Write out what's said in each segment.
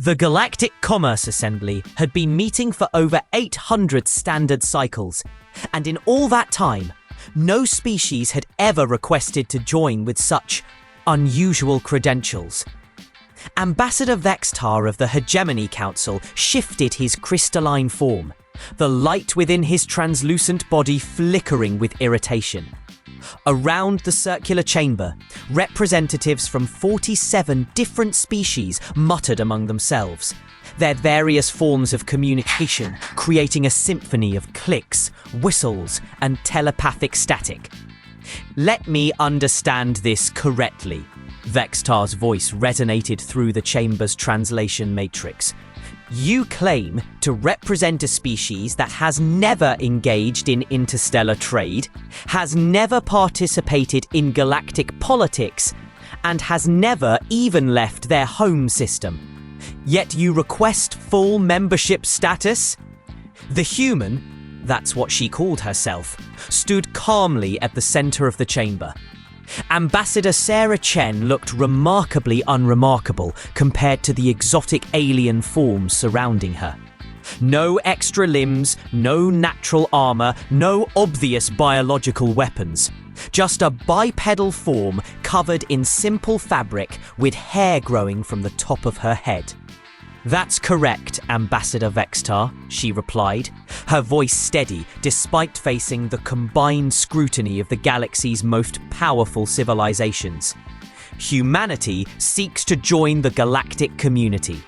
The Galactic Commerce Assembly had been meeting for over 800 standard cycles, and in all that time, no species had ever requested to join with such unusual credentials. Ambassador Vextar of the Hegemony Council shifted his crystalline form, the light within his translucent body flickering with irritation. Around the circular chamber, representatives from 47 different species muttered among themselves, their various forms of communication creating a symphony of clicks, whistles, and telepathic static. "Let me understand this correctly." Vextar's voice resonated through the chamber's translation matrix. "You claim to represent a species that has never engaged in interstellar trade, has never participated in galactic politics, and has never even left their home system. Yet you request full membership status?" The human, that's what she called herself, stood calmly at the center of the chamber. Ambassador Sarah Chen looked remarkably unremarkable compared to the exotic alien forms surrounding her. No extra limbs, no natural armor, no obvious biological weapons. Just a bipedal form covered in simple fabric with hair growing from the top of her head. "That's correct, Ambassador Vextar," she replied, her voice steady despite facing the combined scrutiny of the galaxy's most powerful civilizations. "Humanity seeks to join the galactic community."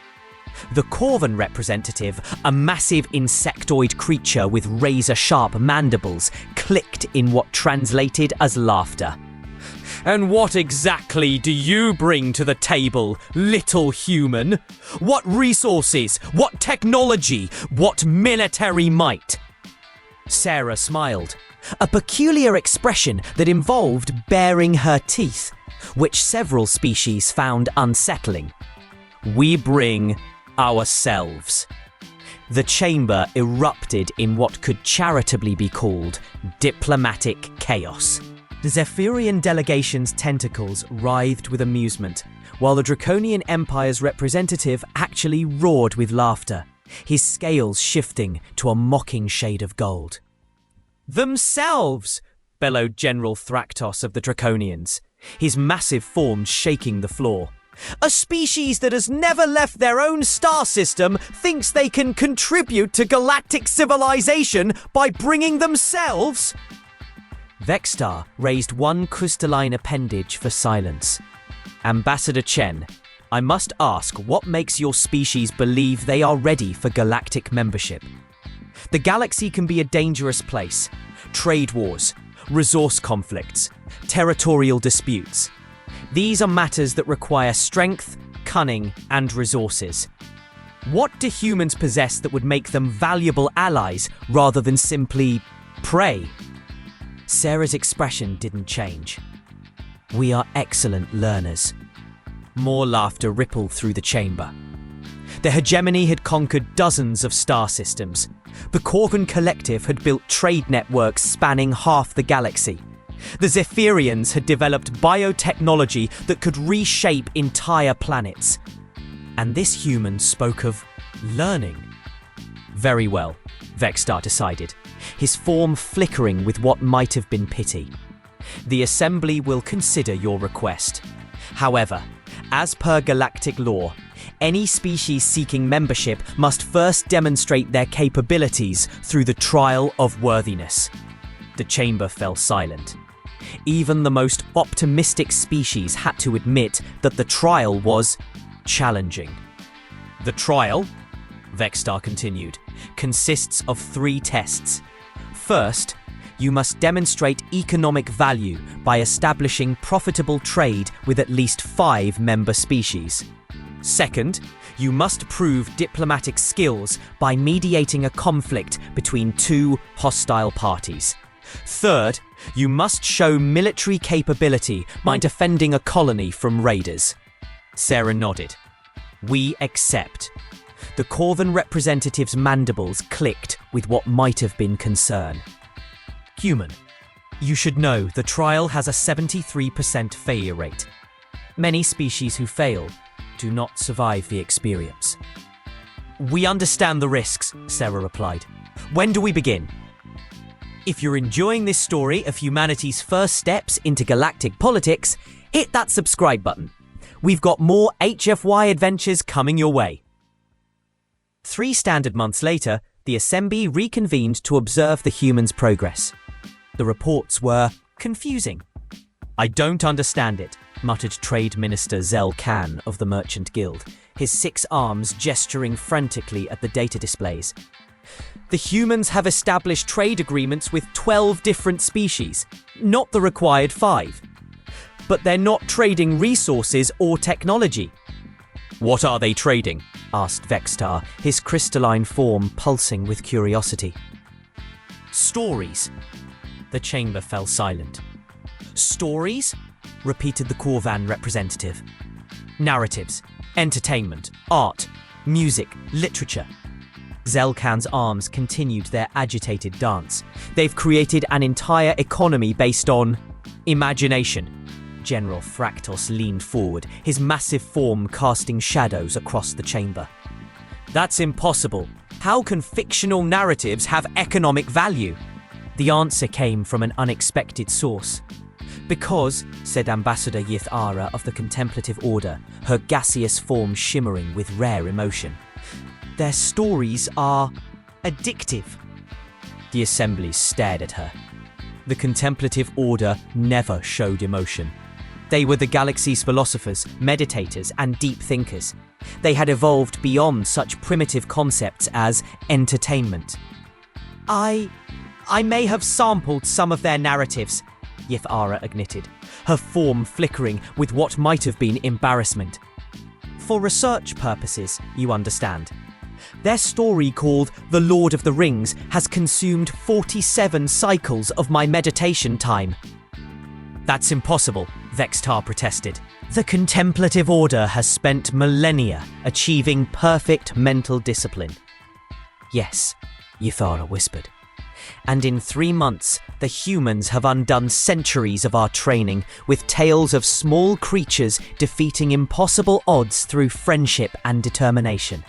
The Corvan representative, a massive insectoid creature with razor-sharp mandibles, clicked in what translated as laughter. "And what exactly do you bring to the table, little human? What resources? What technology? What military might?" Sarah smiled, a peculiar expression that involved baring her teeth, which several species found unsettling. "We bring ourselves." The chamber erupted in what could charitably be called diplomatic chaos. The Zephyrian delegation's tentacles writhed with amusement, while the Draconian Empire's representative actually roared with laughter, his scales shifting to a mocking shade of gold. "Themselves!" bellowed General Thraktos of the Draconians, his massive form shaking the floor. "A species that has never left their own star system thinks they can contribute to galactic civilization by bringing themselves?" Vextar raised one crystalline appendage for silence. "Ambassador Chen, I must ask what makes your species believe they are ready for galactic membership? The galaxy can be a dangerous place. Trade wars, resource conflicts, territorial disputes. These are matters that require strength, cunning, and resources. What do humans possess that would make them valuable allies rather than simply prey?" Sarah's expression didn't change. "We are excellent learners." More laughter rippled through the chamber. The Hegemony had conquered dozens of star systems. The Corvan Collective had built trade networks spanning half the galaxy. The Zephyrians had developed biotechnology that could reshape entire planets. And this human spoke of learning. "Very well," Vextar decided, his form flickering with what might have been pity. "The Assembly will consider your request. However, as per galactic law, any species seeking membership must first demonstrate their capabilities through the trial of worthiness." The chamber fell silent. Even the most optimistic species had to admit that the trial was challenging. "The trial," Vextar continued, "consists of 3 tests. First, you must demonstrate economic value by establishing profitable trade with at least 5 member species. Second, you must prove diplomatic skills by mediating a conflict between 2 hostile parties. Third, you must show military capability by defending a colony from raiders." Sarah nodded. "We accept." The Corvan representative's mandibles clicked with what might have been concern. "Human, you should know the trial has a 73% failure rate. Many species who fail do not survive the experience. We understand the risks, Sarah replied. When do we begin? If you're enjoying this story of humanity's first steps into galactic politics, hit that subscribe button. We've got more HFY adventures coming your way. 3 standard months later, the Assembly reconvened to observe the humans' progress. The reports were confusing. I don't understand it, muttered Trade Minister Zell Khan of the Merchant Guild, his 6 arms gesturing frantically at the data displays. The humans have established trade agreements with 12 different species, not the required 5. But they're not trading resources or technology. What are they trading? Asked Vextar, his crystalline form pulsing with curiosity. Stories. The chamber fell silent. Stories? Repeated the Corvan representative. Narratives, entertainment, art, music, literature. Zelkan's arms continued their agitated dance. They've created an entire economy based on imagination. General Fractos leaned forward, his massive form casting shadows across the chamber. That's impossible. How can fictional narratives have economic value? The answer came from an unexpected source. Because, said Ambassador Yithara of the Contemplative Order, her gaseous form shimmering with rare emotion, their stories are addictive. The Assembly stared at her. The Contemplative Order never showed emotion. They were the galaxy's philosophers, meditators, and deep thinkers. They had evolved beyond such primitive concepts as entertainment. I may have sampled some of their narratives, Yithara admitted, her form flickering with what might have been embarrassment. For research purposes, you understand. Their story called The Lord of the Rings has consumed 47 cycles of my meditation time. That's impossible, Vextar protested. The Contemplative Order has spent millennia achieving perfect mental discipline. Yes, Yithara whispered. And in 3 months, the humans have undone centuries of our training with tales of small creatures defeating impossible odds through friendship and determination.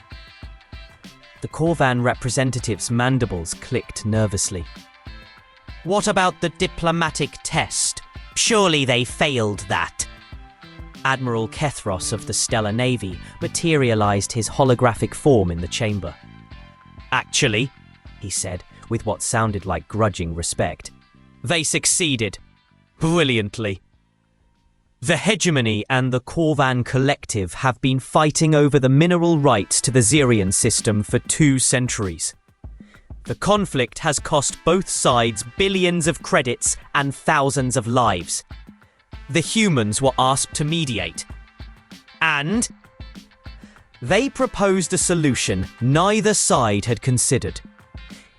The Corvan representative's mandibles clicked nervously. What about the diplomatic test? Surely they failed that. Admiral Kethros of the Stellar Navy materialized his holographic form in the chamber. Actually, he said, with what sounded like grudging respect, they succeeded. Brilliantly. The hegemony and the Corvan collective have been fighting over the mineral rights to the Zirian system for 2 centuries. The conflict has cost both sides billions of credits and thousands of lives. The humans were asked to mediate. And they proposed a solution neither side had considered.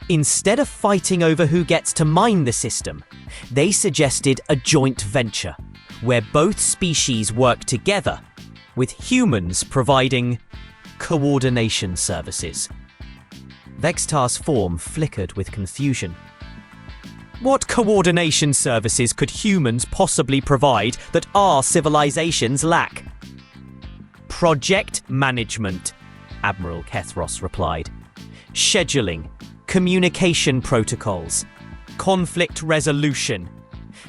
Instead of fighting over who gets to mine the system, they suggested a joint venture, where both species work together, with humans providing coordination services. Vextar's form flickered with confusion. What coordination services could humans possibly provide that our civilizations lack? Project management, Admiral Kethros replied. Scheduling, communication protocols, conflict resolution.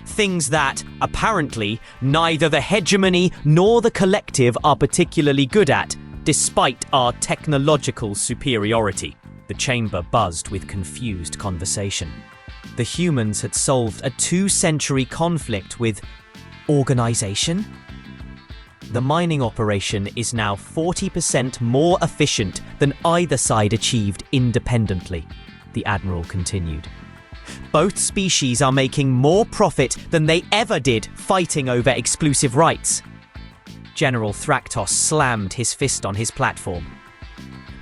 Things that, apparently, neither the hegemony nor the collective are particularly good at, despite our technological superiority. The chamber buzzed with confused conversation. The humans had solved a 2-century conflict with organization? The mining operation is now 40% more efficient than either side achieved independently, the Admiral continued. Both species are making more profit than they ever did fighting over exclusive rights. General Thractos slammed his fist on his platform.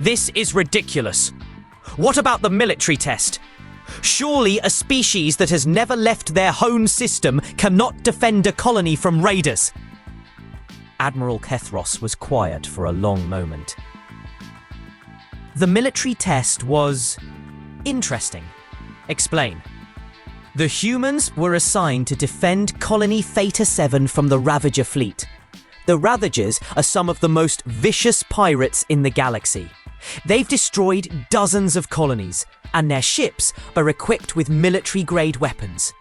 This is ridiculous. What about the military test? Surely a species that has never left their home system cannot defend a colony from raiders. Admiral Kethros was quiet for a long moment. The military test was interesting. Explain. The humans were assigned to defend Colony Theta 7 from the Ravager fleet. The Ravagers are some of the most vicious pirates in the galaxy. They've destroyed dozens of colonies, and their ships are equipped with military-grade weapons.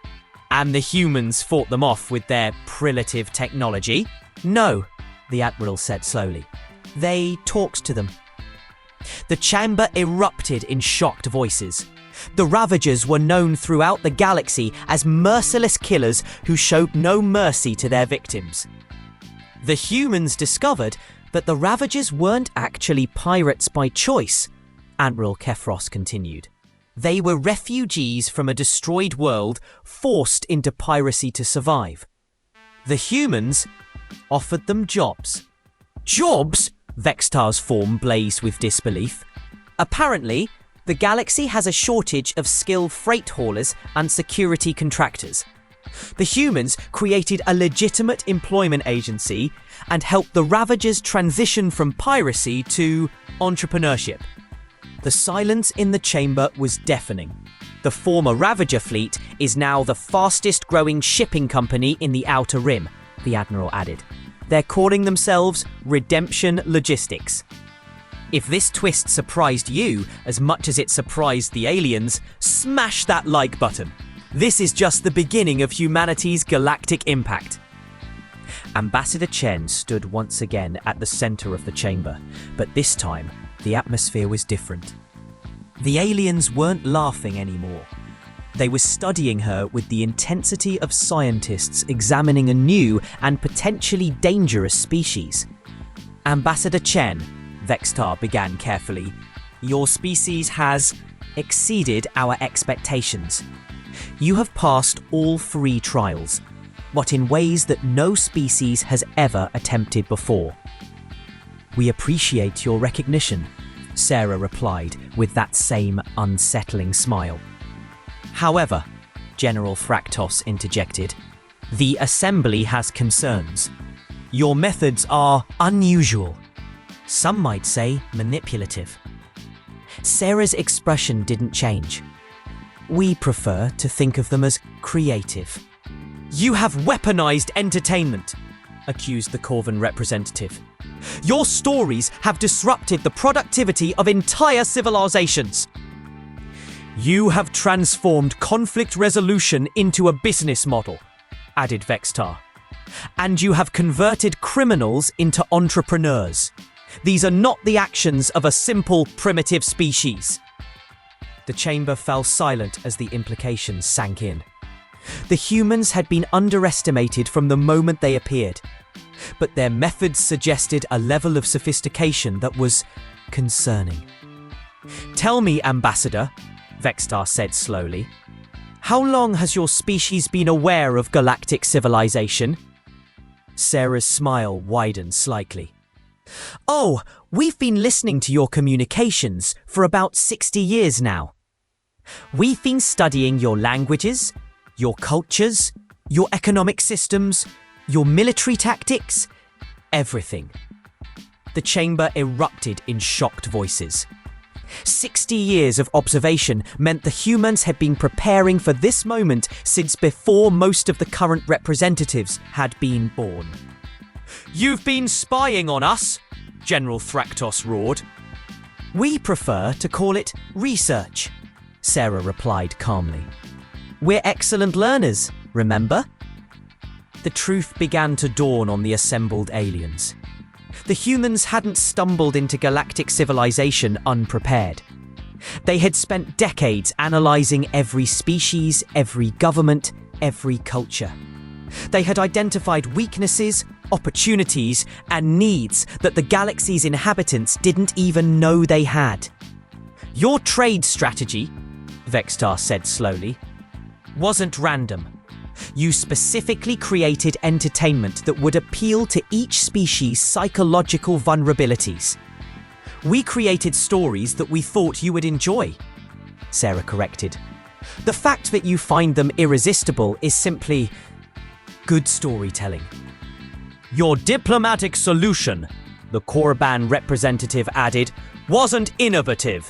And the humans fought them off with their primitive technology? No, the Admiral said slowly. They talked to them. The chamber erupted in shocked voices. The Ravagers were known throughout the galaxy as merciless killers who showed no mercy to their victims. The humans discovered that the Ravagers weren't actually pirates by choice, Admiral Kefros continued. They were refugees from a destroyed world forced into piracy to survive. The humans offered them jobs. Jobs? Vextar's form blazed with disbelief. Apparently, the galaxy has a shortage of skilled freight haulers and security contractors. The humans created a legitimate employment agency and helped the Ravagers transition from piracy to entrepreneurship. The silence in the chamber was deafening. The former Ravager fleet is now the fastest growing shipping company in the Outer Rim, the Admiral added. They're calling themselves Redemption Logistics. If this twist surprised you as much as it surprised the aliens, smash that like button. This is just the beginning of humanity's galactic impact. Ambassador Chen stood once again at the center of the chamber, but this time the atmosphere was different. The aliens weren't laughing anymore. They were studying her with the intensity of scientists examining a new and potentially dangerous species. Ambassador Chen, Vextar began carefully, your species has exceeded our expectations. You have passed all 3 trials, but in ways that no species has ever attempted before. We appreciate your recognition, Sarah replied with that same unsettling smile. However, General Fractos interjected, the Assembly has concerns. Your methods are unusual. Some might say manipulative. Sarah's expression didn't change. We prefer to think of them as creative. You have weaponized entertainment, accused the Corvan representative. Your stories have disrupted the productivity of entire civilizations. You have transformed conflict resolution into a business model, added Vextar. And you have converted criminals into entrepreneurs. These are not the actions of a simple, primitive species. The chamber fell silent as the implications sank in. The humans had been underestimated from the moment they appeared, but their methods suggested a level of sophistication that was concerning. Tell me, Ambassador, Vextar said slowly, how long has your species been aware of galactic civilization? Sarah's smile widened slightly. Oh, we've been listening to your communications for about 60 years now. We've been studying your languages, your cultures, your economic systems, your military tactics, everything. The chamber erupted in shocked voices. 60 years of observation meant the humans had been preparing for this moment since before most of the current representatives had been born. You've been spying on us, General Fractos roared. We prefer to call it research, Sarah replied calmly. We're excellent learners, remember? The truth began to dawn on the assembled aliens. The humans hadn't stumbled into galactic civilization unprepared. They had spent decades analyzing every species, every government, every culture. They had identified weaknesses, opportunities, and needs that the galaxy's inhabitants didn't even know they had. Your trade strategy, Vextar said slowly, wasn't random. You specifically created entertainment that would appeal to each species' psychological vulnerabilities. We created stories that we thought you would enjoy, Sarah corrected. The fact that you find them irresistible is simply good storytelling. Your diplomatic solution, the Korriban representative added, wasn't innovative.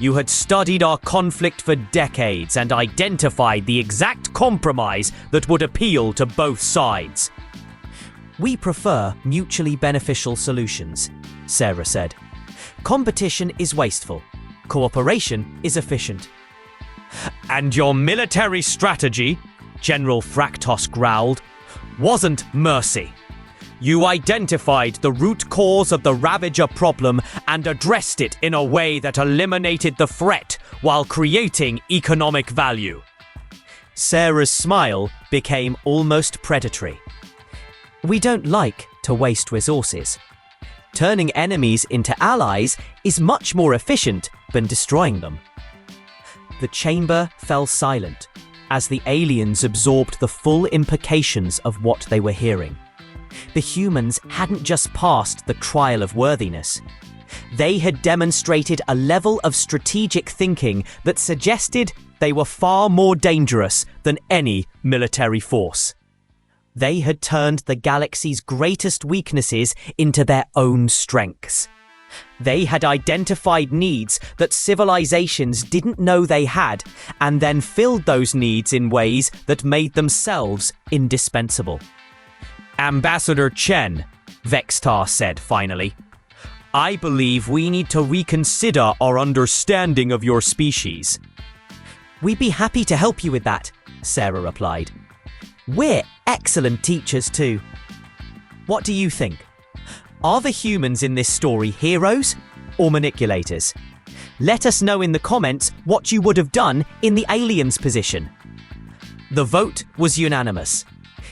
You had studied our conflict for decades and identified the exact compromise that would appeal to both sides. We prefer mutually beneficial solutions, Sarah said. Competition is wasteful. Cooperation is efficient. And your military strategy, General Fractos growled, wasn't mercy. You identified the root cause of the Ravager problem and addressed it in a way that eliminated the threat while creating economic value. Sarah's smile became almost predatory. We don't like to waste resources. Turning enemies into allies is much more efficient than destroying them. The chamber fell silent as the aliens absorbed the full implications of what they were hearing. The humans hadn't just passed the trial of worthiness. They had demonstrated a level of strategic thinking that suggested they were far more dangerous than any military force. They had turned the galaxy's greatest weaknesses into their own strengths. They had identified needs that civilizations didn't know they had, and then filled those needs in ways that made themselves indispensable. Ambassador Chen, Vextar said finally, I believe we need to reconsider our understanding of your species. We'd be happy to help you with that, Sarah replied. We're excellent teachers too. What do you think? Are the humans in this story heroes or manipulators? Let us know in the comments what you would have done in the aliens' position. The vote was unanimous.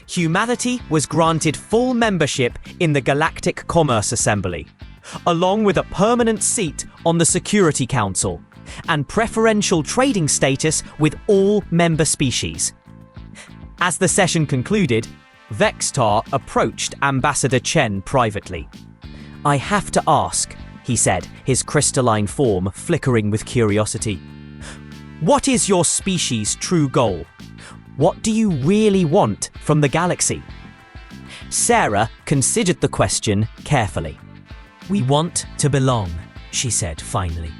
Humanity was granted full membership in the Galactic Commerce Assembly, along with a permanent seat on the Security Council, and preferential trading status with all member species. As the session concluded, Vextar approached Ambassador Chen privately. I have to ask, he said, his crystalline form flickering with curiosity. What is your species' true goal? What do you really want from the galaxy? Sarah considered the question carefully. We want to belong, she said finally.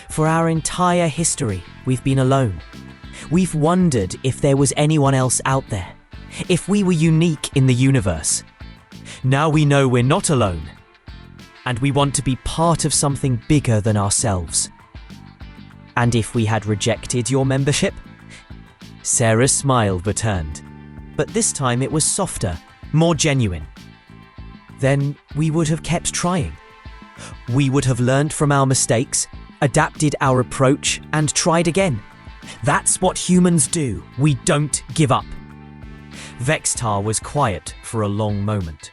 For our entire history, we've been alone. We've wondered if there was anyone else out there, if we were unique in the universe. Now we know we're not alone, and we want to be part of something bigger than ourselves. And if we had rejected your membership? Sarah's smile returned, but this time it was softer, more genuine. Then we would have kept trying. We would have learned from our mistakes, adapted our approach, and tried again. That's what humans do. We don't give up. Vextar was quiet for a long moment.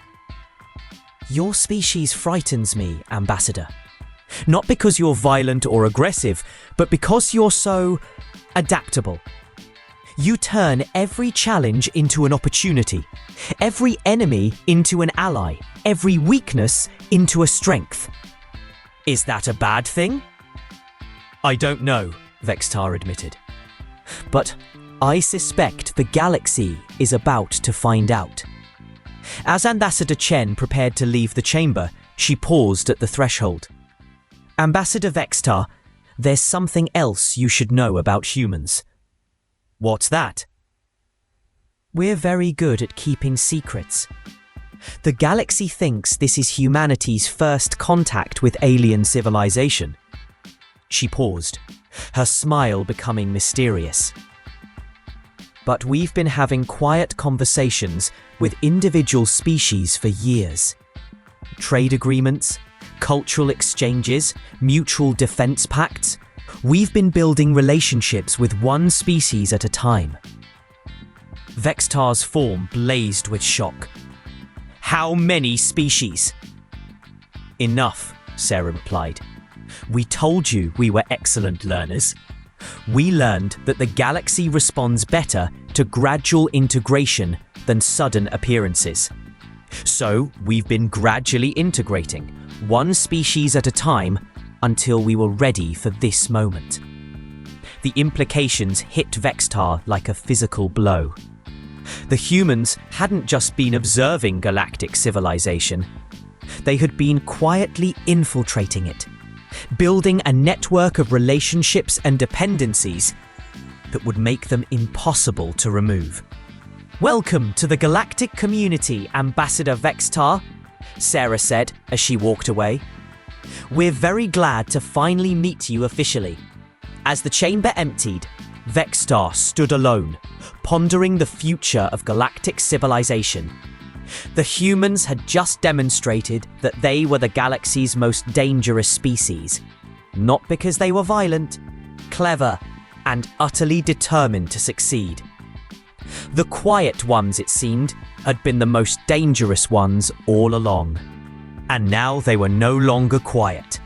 Your species frightens me, Ambassador. Not because you're violent or aggressive, but because you're so adaptable. You turn every challenge into an opportunity, every enemy into an ally, every weakness into a strength. Is that a bad thing? I don't know, Vextar admitted. But I suspect the galaxy is about to find out. As Ambassador Chen prepared to leave the chamber, she paused at the threshold. Ambassador Vextar, there's something else you should know about humans. What's that? We're very good at keeping secrets. The galaxy thinks this is humanity's first contact with alien civilization. She paused, her smile becoming mysterious. But we've been having quiet conversations with individual species for years. Trade agreements, cultural exchanges, mutual defense pacts. We've been building relationships with one species at a time. Vextar's form blazed with shock. How many species? Enough, Sarah replied. We told you we were excellent learners. We learned that the galaxy responds better to gradual integration than sudden appearances. So we've been gradually integrating, one species at a time, until we were ready for this moment. The implications hit Vextar like a physical blow. The humans hadn't just been observing galactic civilization. They had been quietly infiltrating it, building a network of relationships and dependencies that would make them impossible to remove. Welcome to the galactic community, Ambassador Vextar, Sarah said as she walked away. We're very glad to finally meet you officially." As the chamber emptied, Vexstar stood alone, pondering the future of galactic civilization. The humans had just demonstrated that they were the galaxy's most dangerous species, not because they were violent, clever, and utterly determined to succeed. The quiet ones, it seemed, had been the most dangerous ones all along. And now they were no longer quiet.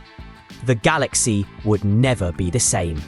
The galaxy would never be the same.